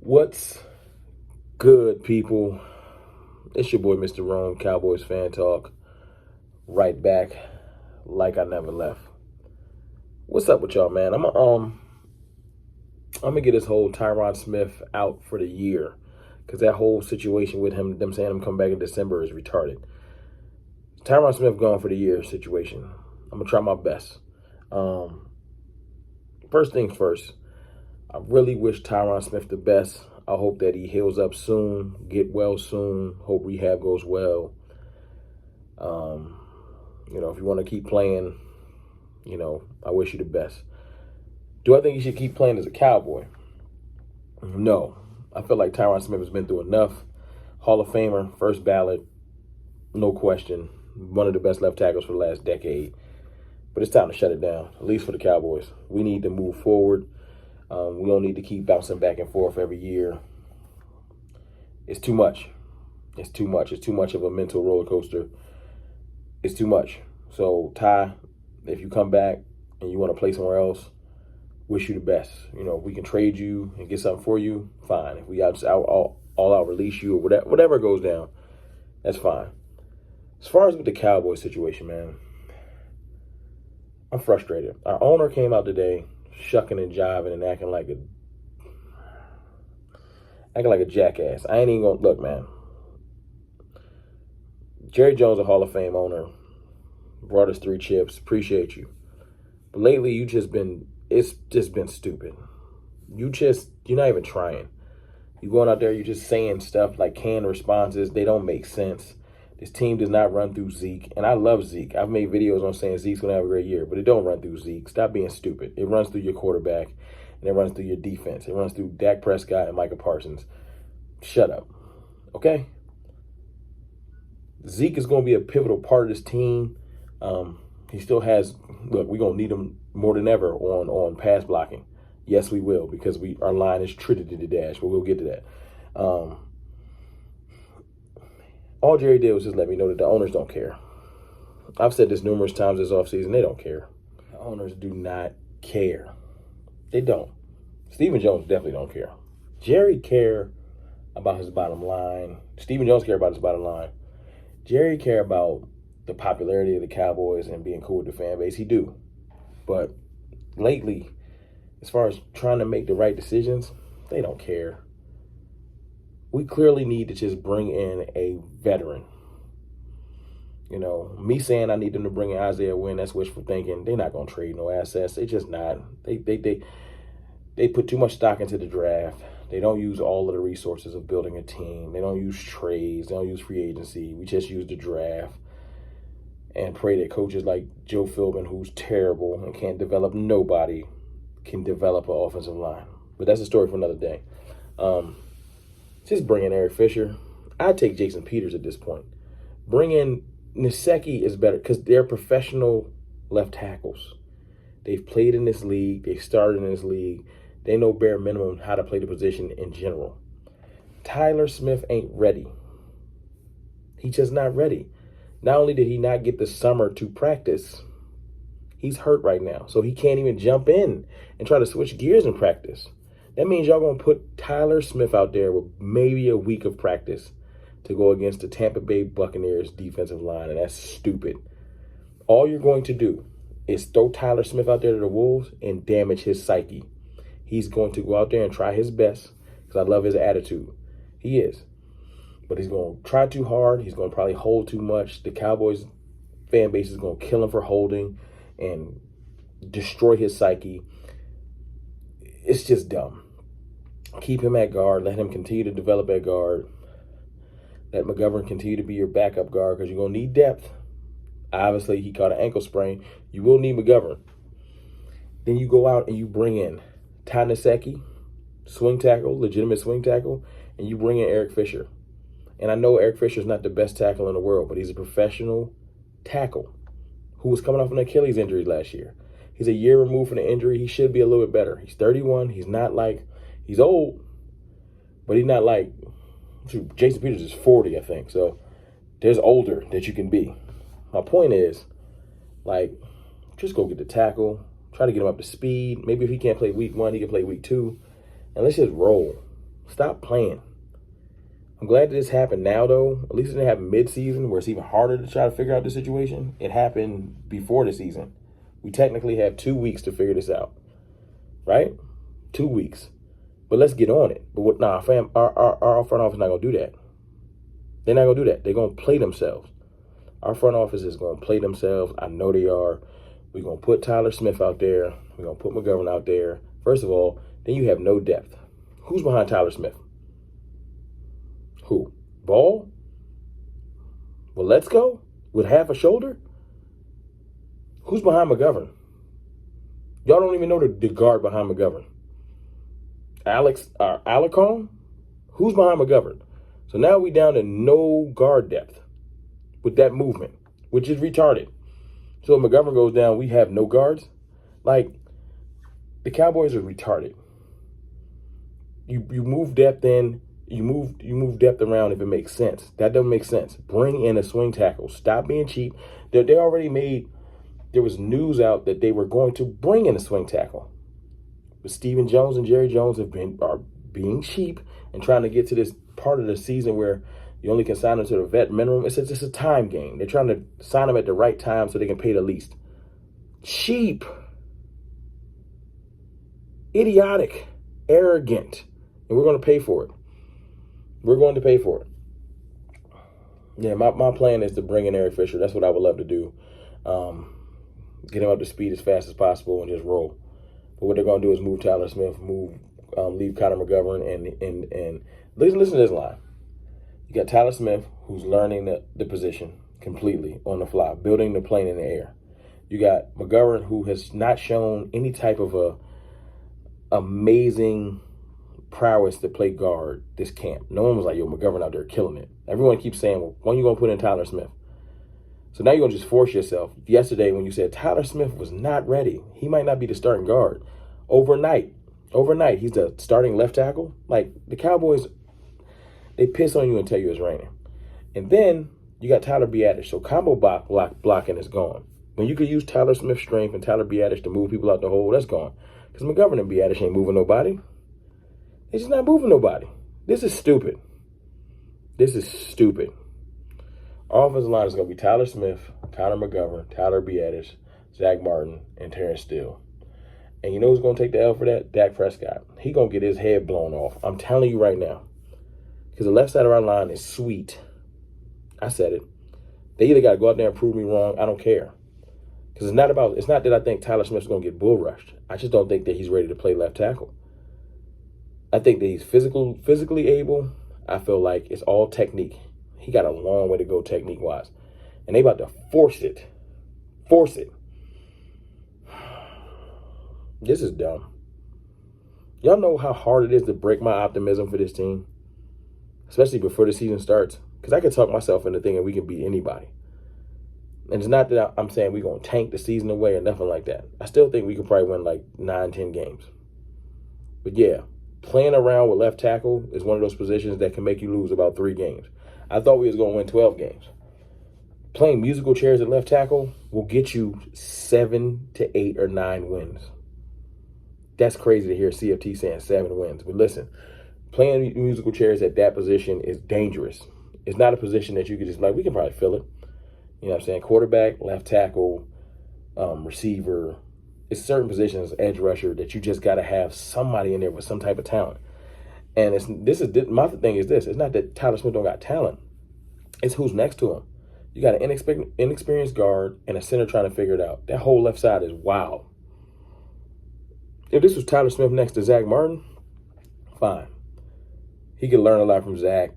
What's good, people? It's your boy, Mr. Rome, Cowboys Fan Talk. Right back, like I never left. What's up with y'all, man? I'm gonna get this whole Tyron Smith out for the year, because that whole situation with them saying I'm coming back in December is retarded. Tyron Smith gone for the year situation. I'm gonna try my best. First things first. I really wish Tyron Smith the best. I hope that he heals up soon, get well soon. Hope rehab goes well. If you want to keep playing, I wish you the best. Do I think he should keep playing as a Cowboy? No. I feel like Tyron Smith has been through enough. Hall of Famer, first ballot, no question. One of the best left tackles for the last decade. But it's time to shut it down, at least for the Cowboys. We need to move forward. We don't need to keep bouncing back and forth every year. It's too much. It's too much. It's too much of a mental roller coaster. It's too much. So, Ty, if you come back and you want to play somewhere else, wish you the best. We can trade you and get something for you, fine. If we all out release you or whatever goes down, that's fine. As far as with the Cowboys situation, man, I'm frustrated. Our owner came out today shucking and jiving and acting like a jackass. I ain't even gonna look, man. Jerry Jones, a Hall of Fame owner, brought us 3 chips. Appreciate you. But lately, it's just been stupid. You're not even trying. You going out there, you're just saying stuff like canned responses. They don't make sense. This team does not run through Zeke. And I love Zeke. I've made videos on saying Zeke's going to have a great year, but it don't run through Zeke. Stop being stupid. It runs through your quarterback, and it runs through your defense. It runs through Dak Prescott and Micah Parsons. Shut up. Okay? Zeke is going to be a pivotal part of this team. He still has, look, we're going to need him more than ever on pass blocking. Yes, we will, because our line is tritted to the dash, but we'll get to that. All Jerry did was just let me know that the owners don't care. I've said this numerous times this offseason. They don't care. The owners do not care. They don't. Stephen Jones definitely don't care. Jerry care about his bottom line. Stephen Jones care about his bottom line. Jerry care about the popularity of the Cowboys and being cool with the fan base. He do. But lately, as far as trying to make the right decisions, they don't care. We clearly need to just bring in a veteran. Me saying I need them to bring in Isaiah Wynn, that's wishful thinking. They're not going to trade no assets. They just not. They put too much stock into the draft. They don't use all of the resources of building a team. They don't use trades. They don't use free agency. We just use the draft and pray that coaches like Joe Philbin, who's terrible and can't develop nobody, can develop an offensive line. But that's a story for another day. Just bring in Eric Fisher. I'd take Jason Peters at this point. Bring in Niseki is better because they're professional left tackles. They've played in this league. They've started in this league. They know bare minimum how to play the position in general. Tyler Smith ain't ready. He's just not ready. Not only did he not get the summer to practice, he's hurt right now. So he can't even jump in and try to switch gears in practice. That means y'all going to put Tyler Smith out there with maybe a week of practice to go against the Tampa Bay Buccaneers defensive line, and that's stupid. All you're going to do is throw Tyler Smith out there to the Wolves and damage his psyche. He's going to go out there and try his best because I love his attitude. He is. But he's going to try too hard. He's going to probably hold too much. The Cowboys fan base is going to kill him for holding and destroy his psyche. It's just dumb. Keep him at guard. Let him continue to develop at guard. Let McGovern continue to be your backup guard because you're going to need depth. Obviously, he caught an ankle sprain. You will need McGovern. Then you go out and you bring in Ty Niseki, swing tackle, legitimate swing tackle, and you bring in Eric Fisher. And I know Eric Fisher is not the best tackle in the world, but he's a professional tackle who was coming off an Achilles injury last year. He's a year removed from the injury. He should be a little bit better. He's 31. He's old, but he's not like, Jason Peters is 40, I think. So there's older that you can be. My point is, just go get the tackle, try to get him up to speed. Maybe if he can't play week 1, he can play week 2. And let's just roll. Stop playing. I'm glad that this happened now, though. At least it didn't happen mid-season where it's even harder to try to figure out the situation. It happened before the season. We technically have 2 weeks to figure this out, right? 2 weeks. But let's get on it. But our front office is not going to do that. They're not going to do that. They're going to play themselves. Our front office is going to play themselves. I know they are. We're going to put Tyler Smith out there. We're going to put McGovern out there. First of all, then you have no depth. Who's behind Tyler Smith? Who? Ball? Well, let's go with half a shoulder? Who's behind McGovern? Y'all don't even know the guard behind McGovern. Alarcon? Who's behind McGovern? So now we down to no guard depth with that movement, which is retarded. So if McGovern goes down, we have no guards. Like, the Cowboys are retarded. You move depth in, you move depth around if it makes sense. That doesn't make sense. Bring in a swing tackle. Stop being cheap. They already made, there was news out that they were going to bring in a swing tackle. But Stephen Jones and Jerry Jones are being cheap and trying to get to this part of the season where you only can sign them to the vet minimum. It's just a time game. They're trying to sign them at the right time so they can pay the least. Cheap. Idiotic. Arrogant. And we're going to pay for it. We're going to pay for it. Yeah, my plan is to bring in Eric Fisher. That's what I would love to do. Get him up to speed as fast as possible and just roll. But what they're going to do is move Tyler Smith, leave Connor McGovern, and listen to this line. You got Tyler Smith, who's learning the position completely on the fly, building the plane in the air. You got McGovern, who has not shown any type of amazing prowess to play guard this camp. No one was like, yo, McGovern out there killing it. Everyone keeps saying, well, when are you going to put in Tyler Smith? So now you're going to just force yourself. Yesterday, when you said Tyler Smith was not ready, he might not be the starting guard. Overnight, he's the starting left tackle. Like, the Cowboys, they piss on you and tell you it's raining. And then you got Tyler Biadasz. So combo blocking is gone. When you could use Tyler Smith's strength and Tyler Biadasz to move people out the hole, that's gone. Because McGovern and Biadasz ain't moving nobody. They're just not moving nobody. This is stupid. This is stupid. Our offensive line is going to be Tyler Smith, Connor McGovern, Tyler Biadasz, Zach Martin, and Terrence Steele. And you know who's going to take the L for that? Dak Prescott. He's going to get his head blown off. I'm telling you right now. Because the left side of our line is sweet. I said it. They either got to go out there and prove me wrong. I don't care. Because it's not that I think Tyler Smith's going to get bull rushed. I just don't think that he's ready to play left tackle. I think that he's physically able. I feel like it's all technique. He got a long way to go technique-wise. And they about to force it. Force it. This is dumb. Y'all know how hard it is to break my optimism for this team? Especially before the season starts. Because I can talk myself into thinking we can beat anybody. And it's not that I'm saying we're going to tank the season away or nothing like that. I still think we could probably win like 9, 10 games. But yeah, playing around with left tackle is one of those positions that can make you lose about 3 games. I thought we was going to win 12 games. Playing musical chairs at left tackle will get you 7 to 8 or 9 wins. That's crazy to hear CFT saying 7 wins. But listen, playing musical chairs at that position is dangerous. It's not a position that you could just we can probably fill it. You know what I'm saying? Quarterback, left tackle, receiver. It's certain positions, edge rusher, that you just got to have somebody in there with some type of talent. And my thing is this. It's not that Tyler Smith don't got talent. It's who's next to him. You got an inexperienced guard and a center trying to figure it out. That whole left side is wild. If this was Tyler Smith next to Zach Martin, fine. He could learn a lot from Zach.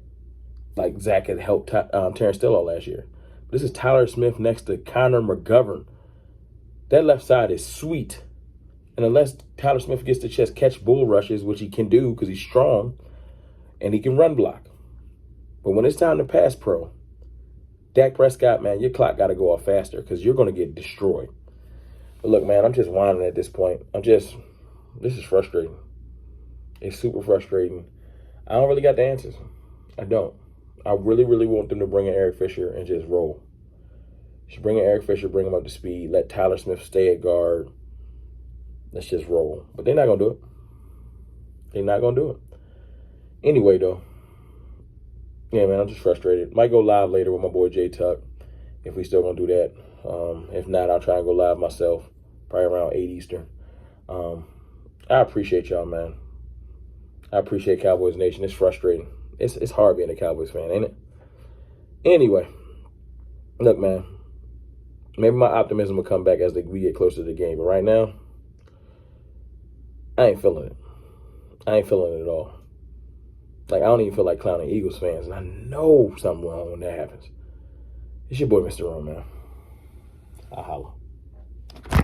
Like Zach had helped Terrence Steele all last year. But this is Tyler Smith next to Connor McGovern. That left side is sweet. And unless Tyler Smith gets to just catch bull rushes, which he can do because he's strong, and he can run block. But when it's time to pass pro, Dak Prescott, man, your clock got to go off faster because you're going to get destroyed. But look, man, I'm just whining at this point. This is frustrating. It's super frustrating. I don't really got the answers. I don't. I really, really want them to bring in Eric Fisher and just roll. Just bring in Eric Fisher, bring him up to speed. Let Tyler Smith stay at guard. Let's just roll. But they're not going to do it. They're not going to do it. Anyway, though, yeah, man, I'm just frustrated. Might go live later with my boy J Tuck if we still gonna do that. If not, I'll try and go live myself, probably around 8 Eastern. I appreciate y'all, man. I appreciate Cowboys Nation. It's frustrating. It's hard being a Cowboys fan, ain't it? Anyway, look, man. Maybe my optimism will come back as we get closer to the game. But right now, I ain't feeling it. I ain't feeling it at all. Like, I don't even feel like clowning Eagles fans. And I know something wrong when that happens. It's your boy, Mr. Ron, man. I'll holla.